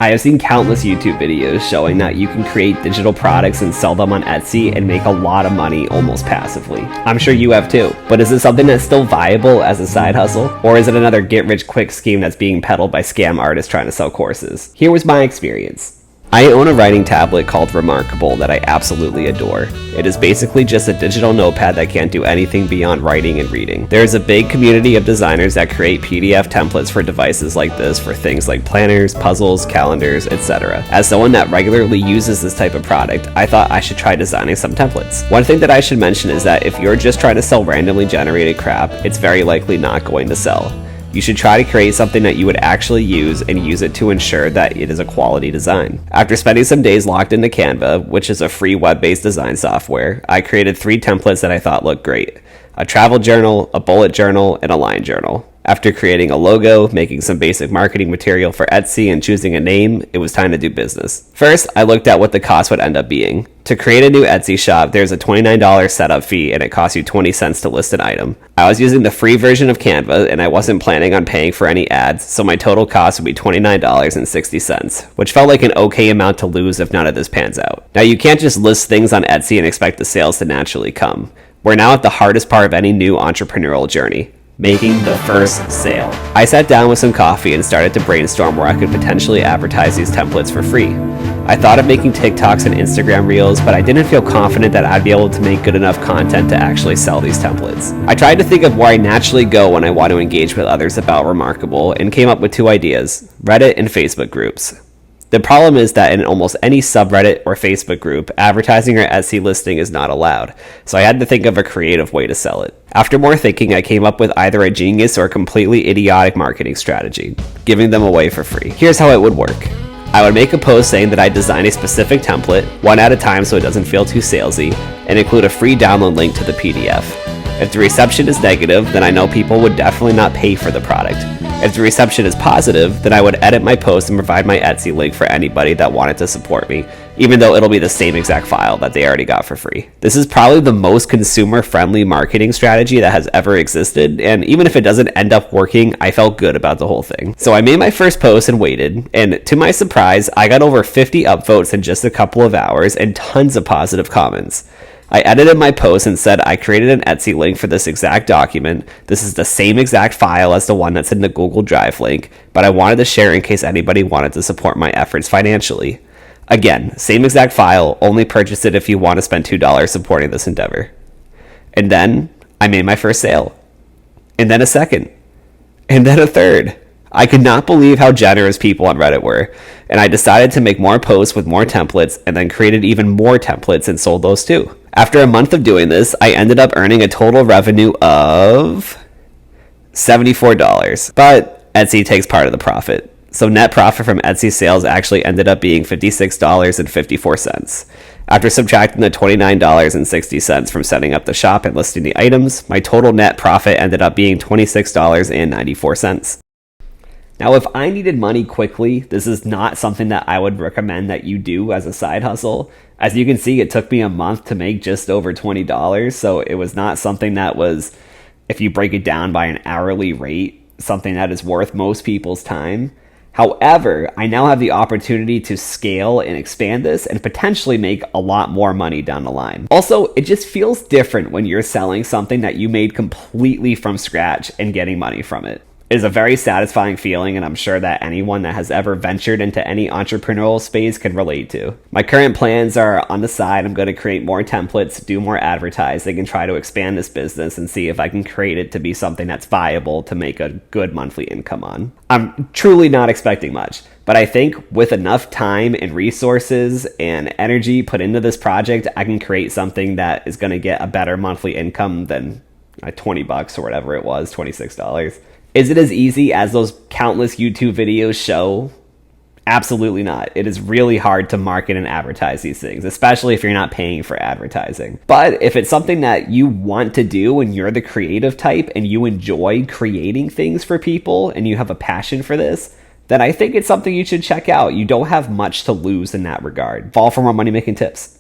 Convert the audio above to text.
I have seen countless YouTube videos showing that you can create digital products and sell them on Etsy and make a lot of money almost passively. I'm sure you have too, but is it something that's still viable as a side hustle? Or is it another get-rich-quick scheme that's being peddled by scam artists trying to sell courses? Here was my experience. I own a writing tablet called Remarkable that I absolutely adore. It is basically just a digital notepad that can't do anything beyond writing and reading. There is a big community of designers that create PDF templates for devices like this for things like planners, puzzles, calendars, etc. As someone that regularly uses this type of product, I thought I should try designing some templates. One thing that I should mention is that if you're just trying to sell randomly generated crap, it's very likely not going to sell. You should try to create something that you would actually use and use it to ensure that it is a quality design. After spending some days locked into Canva, which is a free web-based design software, I created 3 templates that I thought looked great: a travel journal, a bullet journal, and a line journal. After creating a logo, making some basic marketing material for Etsy, and choosing a name, it was time to do business. First, I looked at what the cost would end up being. To create a new Etsy shop, there's a $29 setup fee and it costs you 20 cents to list an item. I was using the free version of Canva and I wasn't planning on paying for any ads, so my total cost would be $29.60, which felt like an okay amount to lose if none of this pans out. Now, you can't just list things on Etsy and expect the sales to naturally come. We're now at the hardest part of any new entrepreneurial journey: making the first sale. I sat down with some coffee and started to brainstorm where I could potentially advertise these templates for free. I thought of making TikToks and Instagram Reels, but I didn't feel confident that I'd be able to make good enough content to actually sell these templates. I tried to think of where I naturally go when I want to engage with others about Remarkable and came up with 2 ideas: Reddit and Facebook groups. The problem is that in almost any subreddit or Facebook group, advertising your Etsy listing is not allowed, so I had to think of a creative way to sell it. After more thinking, I came up with either a genius or a completely idiotic marketing strategy: giving them away for free. Here's how it would work. I would make a post saying that I design a specific template, one at a time so it doesn't feel too salesy, and include a free download link to the PDF. If the reception is negative, then I know people would definitely not pay for the product. If the reception is positive, then I would edit my post and provide my Etsy link for anybody that wanted to support me, even though it'll be the same exact file that they already got for free. This is probably the most consumer-friendly marketing strategy that has ever existed, and even if it doesn't end up working, I felt good about the whole thing. So I made my first post and waited, and to my surprise, I got over 50 upvotes in just a couple of hours and tons of positive comments. I edited my post and said I created an Etsy link for this exact document. This is the same exact file as the one that's in the Google Drive link, but I wanted to share in case anybody wanted to support my efforts financially. Again, same exact file, only purchase it if you want to spend $2 supporting this endeavor. And then I made my first sale. And then a second. And then a third. I could not believe how generous people on Reddit were, and I decided to make more posts with more templates and then created even more templates and sold those too. After a month of doing this, I ended up earning a total revenue of $74, but Etsy takes part of the profit. So net profit from Etsy sales actually ended up being $56.54. After subtracting the $29.60 from setting up the shop and listing the items, my total net profit ended up being $26.94. Now, if I needed money quickly, this is not something that I would recommend that you do as a side hustle. As you can see, it took me a month to make just over $20, so it was not something that was, if you break it down by an hourly rate, something that is worth most people's time. However, I now have the opportunity to scale and expand this and potentially make a lot more money down the line. Also, it just feels different when you're selling something that you made completely from scratch and getting money from it. It is a very satisfying feeling, and I'm sure that anyone that has ever ventured into any entrepreneurial space can relate to. My current plans are on the side. I'm going to create more templates, do more advertising, and try to expand this business and see if I can create it to be something that's viable to make a good monthly income on. I'm truly not expecting much, but I think with enough time and resources and energy put into this project, I can create something that is going to get a better monthly income than $20 or whatever it was, $26. Is it as easy as those countless YouTube videos show? Absolutely not. It is really hard to market and advertise these things, especially if you're not paying for advertising. But if it's something that you want to do and you're the creative type and you enjoy creating things for people and you have a passion for this, then I think it's something you should check out. You don't have much to lose in that regard. Fall for more money-making tips.